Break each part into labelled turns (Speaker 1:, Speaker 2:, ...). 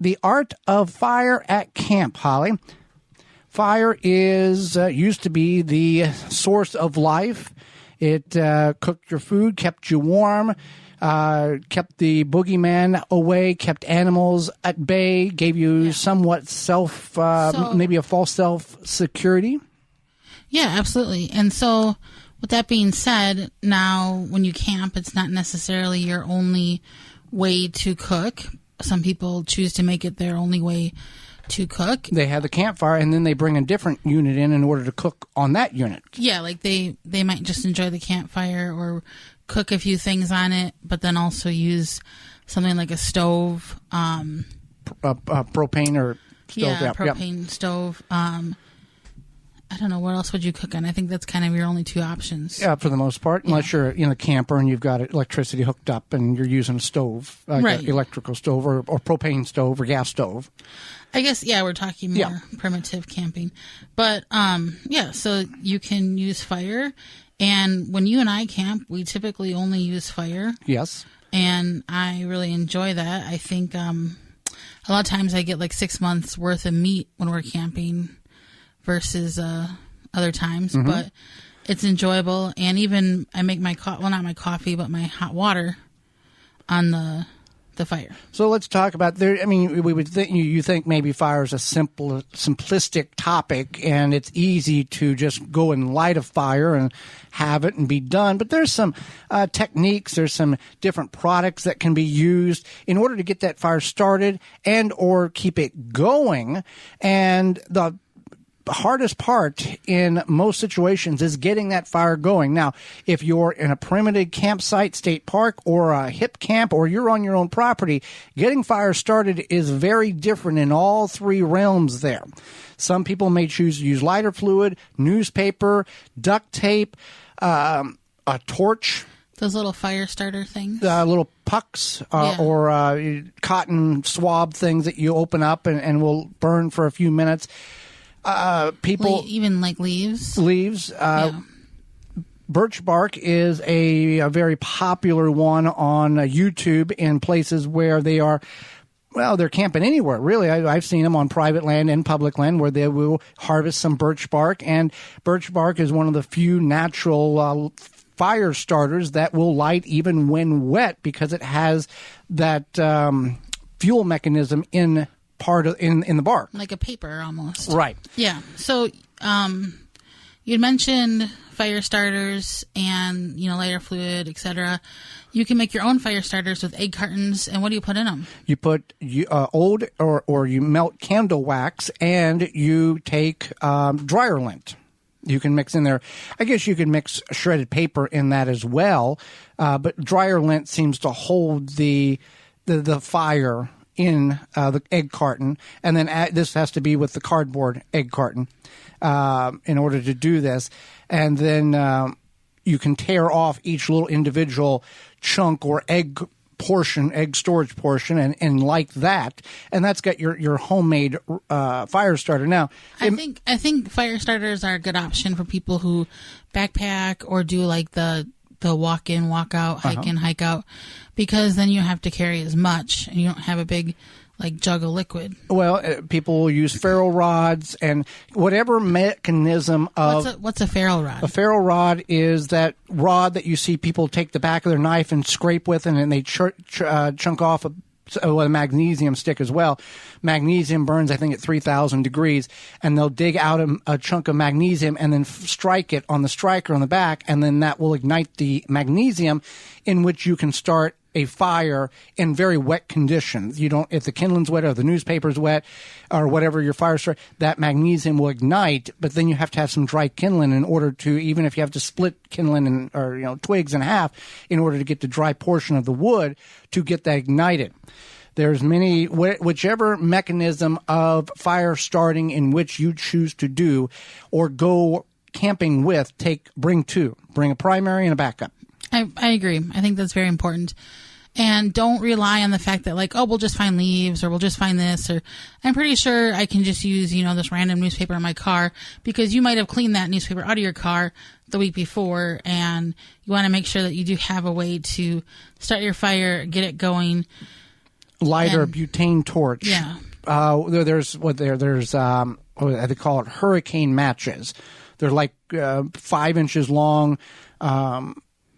Speaker 1: the art of fire at camp, Holly. Fire is used to be the source of life. It cooked your food, kept you warm, kept the boogeyman away, kept animals at bay, gave you somewhat maybe a false self-security.
Speaker 2: Yeah, absolutely. And so with that being said, now when you camp, it's not necessarily your only way to cook. Some people choose to make it their only way to cook.
Speaker 1: They have the campfire, and then they bring a different unit in order to cook on that unit.
Speaker 2: Yeah, like they might just enjoy the campfire or cook a few things on it, but then also use something like a stove.
Speaker 1: Propane or stove.
Speaker 2: Yeah, propane stove. I don't know, what else would you cook on? I think that's kind of your only two options.
Speaker 1: Yeah, for the most part, unless you're in a camper and you've got electricity hooked up and you're using a stove,
Speaker 2: right.
Speaker 1: Electrical stove or propane stove or gas stove.
Speaker 2: I guess, we're talking more primitive camping. But, so you can use fire. And when you and I camp, we typically only use fire.
Speaker 1: Yes.
Speaker 2: And I really enjoy that. I think a lot of times I get like 6 months worth of meat when we're camping versus other times, but it's enjoyable. And even I make my not my coffee, but my hot water on the fire.
Speaker 1: So let's talk about there. I mean, we would think you think maybe fire is a simplistic topic, and it's easy to just go and light a fire and have it and be done. But there's some techniques. There's some different products that can be used in order to get that fire started and or keep it going. And the hardest part in most situations is getting that fire going. Now, if you're in a primitive campsite, state park, or a hip camp, or you're on your own property, getting fire started is very different in all three realms there. Some people may choose to use lighter fluid, newspaper, duct tape, a torch.
Speaker 2: Those little fire starter things?
Speaker 1: Little pucks or cotton swab things that you open up and will burn for a few minutes. People
Speaker 2: even like leaves.
Speaker 1: Birch bark is a very popular one on YouTube in places where they're camping anywhere, really. I've seen them on private land and public land where they will harvest some birch bark, and birch bark is one of the few natural fire starters that will light even when wet because it has that fuel mechanism in the bark,
Speaker 2: like a paper almost.
Speaker 1: Right.
Speaker 2: Yeah. So you mentioned fire starters and lighter fluid, etc. You can make your own fire starters with egg cartons. And what do you put in them? You put old or you melt candle wax, and you take dryer lint. You can mix in there. I guess you can mix shredded paper in that as well, but dryer lint seems to hold the fire in the egg carton, and then this has to be with the cardboard egg carton in order to do this. And then you can tear off each little individual chunk or egg storage portion, and like that, and that's got your homemade fire starter. Now, I think fire starters are a good option for people who backpack or do like the walk in, walk out, hike in, hike out, because then you don't have to carry as much and you don't have a big jug of liquid. Well, people will use ferro rods and whatever mechanism of... What's a ferro rod? A ferro rod is that rod that you see people take the back of their knife and scrape with, and then they chunk off a magnesium stick as well. Magnesium burns, I think, at 3,000 degrees, and they'll dig out a chunk of magnesium and then strike it on the striker on the back, and then that will ignite the magnesium, in which you can start a fire in very wet conditions. If the kindling's wet or the newspaper's wet or whatever your fire starts, that magnesium will ignite, but then you have to have some dry kindling in order to, even if you have to split kindling or twigs in half in order to get the dry portion of the wood to get that ignited. There's whichever mechanism of fire starting in which you choose to do or go camping with, bring two. Bring a primary and a backup. I agree. I think that's very important. And don't rely on the fact that we'll just find leaves or we'll just find this, or I'm pretty sure I can just use, this random newspaper in my car, because you might have cleaned that newspaper out of your car the week before, and you want to make sure that you do have a way to start your fire, get it going.
Speaker 1: lighter butane torch.
Speaker 2: Yeah.
Speaker 1: There's what they call it, hurricane matches. They're like 5 inches long,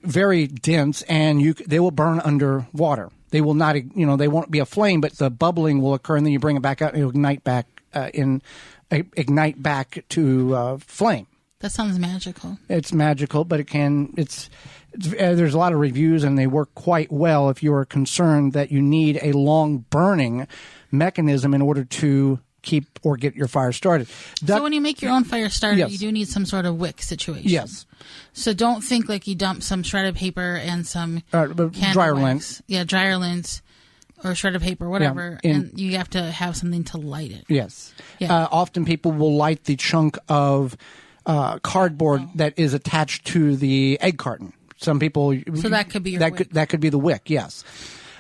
Speaker 1: very dense, and they will burn under water. They will not, they won't be a flame, but the bubbling will occur, and then you bring it back out, and it'll ignite back to flame.
Speaker 2: That sounds magical.
Speaker 1: It's magical, but there's a lot of reviews, and they work quite well if you are concerned that you need a long burning mechanism in order to keep or get your fire started.
Speaker 2: So when you make your own fire starter,
Speaker 1: yes.
Speaker 2: you do need some sort of wick situation.
Speaker 1: Yes.
Speaker 2: So don't think like you dump some shredded paper and some
Speaker 1: dryer lint.
Speaker 2: Yeah, dryer lint or shredded paper, whatever, and you have to have something to light it.
Speaker 1: Yes.
Speaker 2: Yeah.
Speaker 1: Often people will light the chunk of cardboard that is attached to the egg carton. Some people.
Speaker 2: So that could be your wick.
Speaker 1: That could be the wick. Yes.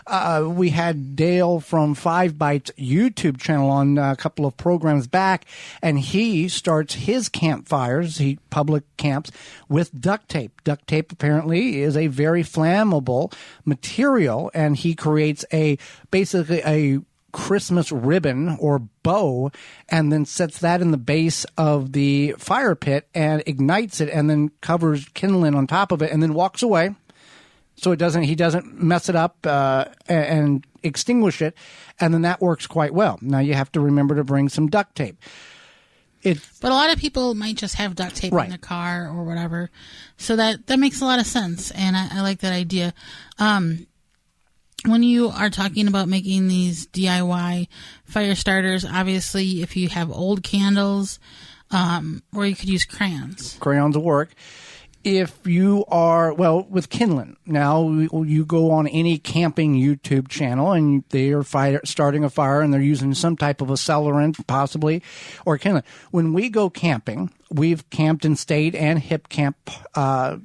Speaker 1: We had Dale from 5 Bites YouTube channel on a couple of programs back, and he starts his campfires, public camps, with duct tape. Duct tape apparently is a very flammable material, and he creates basically a Christmas ribbon or bow, and then sets that in the base of the fire pit and ignites it, and then covers kindling on top of it, and then walks away. So he doesn't mess it up and extinguish it, and then that works quite well. Now you have to remember to bring some duct tape.
Speaker 2: But a lot of people might just have duct tape in their car or whatever, so that makes a lot of sense, and I like that idea. When you are talking about making these DIY fire starters, obviously if you have old candles, or you could use crayons.
Speaker 1: Crayons will work. If you are, with kindling, now you go on any camping YouTube channel and they are starting a fire and they're using some type of accelerant possibly, or kindling. When we go camping, we've camped in state and hip camp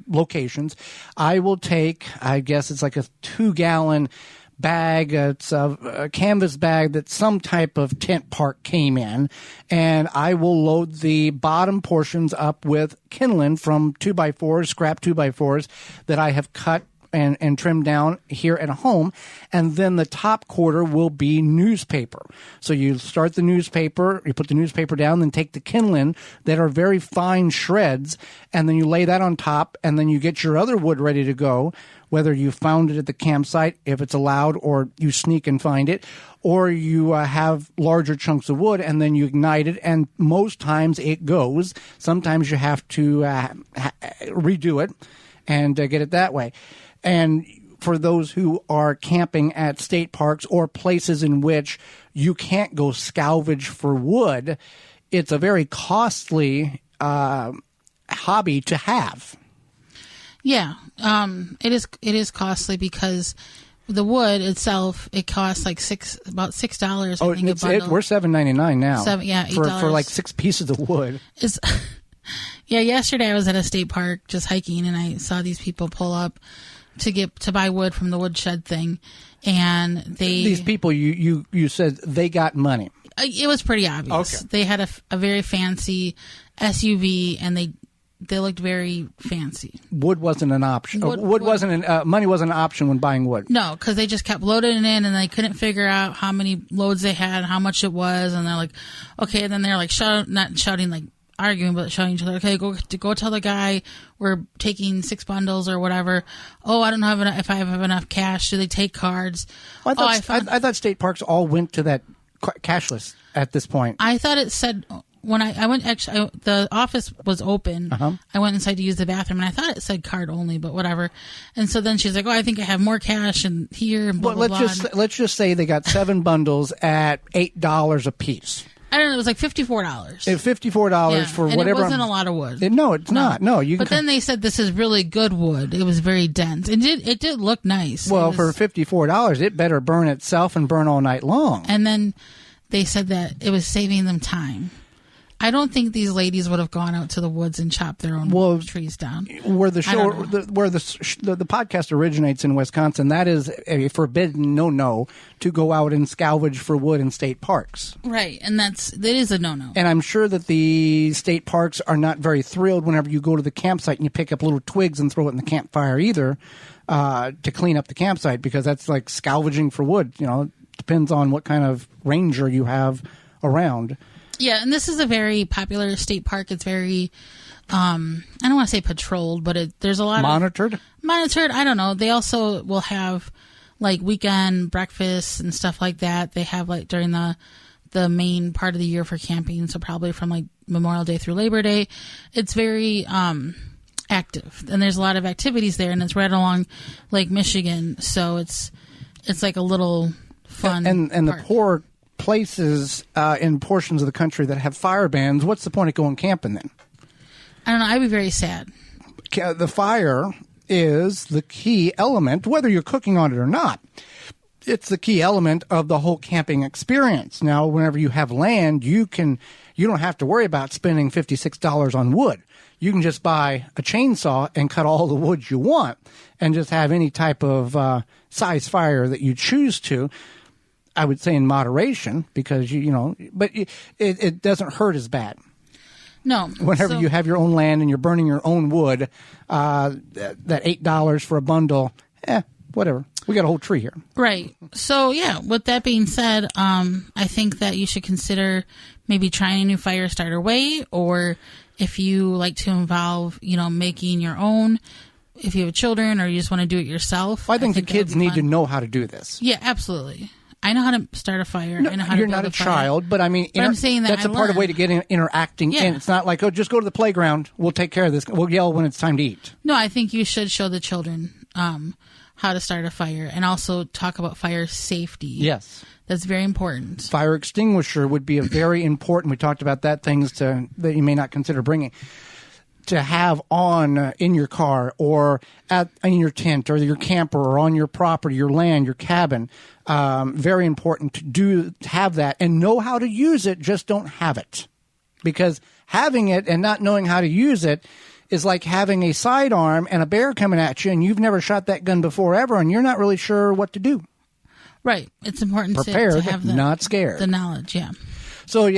Speaker 1: locations. I will take, I guess it's like a 2-gallon bag. It's a canvas bag that some type of tent park came in, and I will load the bottom portions up with kindling from 2x4s, scrap 2x4s that I have cut and trimmed down here at home, and then the top quarter will be newspaper. So you start the newspaper, you put the newspaper down, then take the kindling that are very fine shreds, and then you lay that on top, and then you get your other wood ready to go, whether you found it at the campsite, if it's allowed, or you sneak and find it, or you have larger chunks of wood, and then you ignite it, and most times it goes. Sometimes you have to redo it and get it that way. And for those who are camping at state parks or places in which you can't go salvage for wood, it's a very costly hobby to have.
Speaker 2: Yeah, it is costly because the wood itself, it costs like about $6.
Speaker 1: Oh, we're $7.99 now.
Speaker 2: $8
Speaker 1: for like 6 pieces of wood.
Speaker 2: Yesterday I was at a state park just hiking, and I saw these people pull up to buy wood from the woodshed thing, and these
Speaker 1: people you said they got money.
Speaker 2: It was pretty obvious. Okay. They had a very fancy SUV, and they looked very fancy. Wood wasn't an option.
Speaker 1: Money wasn't an option when buying wood.
Speaker 2: No, because they just kept loading it in, and they couldn't figure out how many loads they had, how much it was, and they're like, okay. And then they're like not shouting, like arguing, but shouting each other. Okay, go tell the guy we're taking 6 bundles or whatever. Oh, I don't know if I have enough cash. Do they take cards?
Speaker 1: Well, I thought state parks all went to that cashless at this point.
Speaker 2: I thought it said. When I went, actually, the office was open. Uh-huh. I went inside to use the bathroom, and I thought it said card only, but whatever. And so then she's like, "Oh, I think I have more cash and here." And blah, blah, blah.
Speaker 1: Let's just say they got 7 bundles at $8 a piece.
Speaker 2: I don't know. It was like $54.
Speaker 1: $54 for
Speaker 2: and
Speaker 1: whatever.
Speaker 2: It wasn't a lot of wood.
Speaker 1: No, it's not. No,
Speaker 2: But then they said this is really good wood. It was very dense. It did look nice.
Speaker 1: Well, for $54, it better burn itself and burn all night long.
Speaker 2: And then they said that it was saving them time. I don't think these ladies would have gone out to the woods and chopped their own trees down.
Speaker 1: Where the podcast originates in Wisconsin, that is a forbidden no to go out and salvage for wood in state parks.
Speaker 2: Right, and that is a no.
Speaker 1: And I'm sure that the state parks are not very thrilled whenever you go to the campsite and you pick up little twigs and throw it in the campfire either, to clean up the campsite, because that's like salvaging for wood. depends on what kind of ranger you have around.
Speaker 2: Yeah, and this is a very popular state park. It's very, I don't want to say patrolled, but there's a lot
Speaker 1: monitored.
Speaker 2: Monitored. I don't know. They also will have like weekend breakfasts and stuff like that. They have like during the main part of the year for camping, so probably from like Memorial Day through Labor Day. It's very active, and there's a lot of activities there, and it's right along Lake Michigan, so it's like a little fun
Speaker 1: and
Speaker 2: park.
Speaker 1: The poor places in portions of the country that have fire bans, what's the point of going camping then?
Speaker 2: I don't know. I'd be very sad.
Speaker 1: The fire is the key element, whether you're cooking on it or not. It's the key element of the whole camping experience. Now, whenever you have land, you don't have to worry about spending $56 on wood. You can just buy a chainsaw and cut all the wood you want and just have any type of size fire that you choose to. I would say in moderation, because but it doesn't hurt as bad.
Speaker 2: No.
Speaker 1: Whenever you have your own land and you're burning your own wood, that $8 for a bundle, whatever. We got a whole tree here.
Speaker 2: Right. So, yeah, with that being said, I think that you should consider maybe trying a new fire starter way, or if you like to involve, making your own, if you have children or you just want to do it yourself.
Speaker 1: Well, I think the kids need to know how to do this.
Speaker 2: Yeah, absolutely. I know how to start a fire.
Speaker 1: No,
Speaker 2: I know how to
Speaker 1: you're
Speaker 2: build
Speaker 1: not a
Speaker 2: fire.
Speaker 1: child, but I mean,
Speaker 2: I'm saying
Speaker 1: that's a part of the way to get interacting in. It's not like, just go to the playground. We'll take care of this. We'll yell when it's time to eat.
Speaker 2: No, I think you should show the children how to start a fire, and also talk about fire safety.
Speaker 1: Yes.
Speaker 2: That's very important.
Speaker 1: Fire extinguisher would be a very important, we talked about that, things that you may not consider bringing, to have on in your car or in your tent or your camper or on your property, your land, your cabin. Very important to have that and know how to use it. Just don't have it, because having it and not knowing how to use it is like having a sidearm and a bear coming at you, and you've never shot that gun before ever, and you're not really sure what to do.
Speaker 2: Right. It's important
Speaker 1: prepared,
Speaker 2: to have
Speaker 1: not scared.
Speaker 2: The knowledge, yeah.
Speaker 1: So,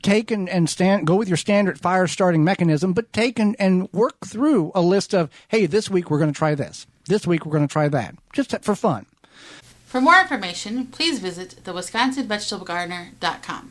Speaker 1: take and go with your standard fire starting mechanism, but take and work through a list of, hey, this week we're going to try this. This week we're going to try that, just for fun.
Speaker 2: For more information, please visit thewisconsinvegetablegardener.com.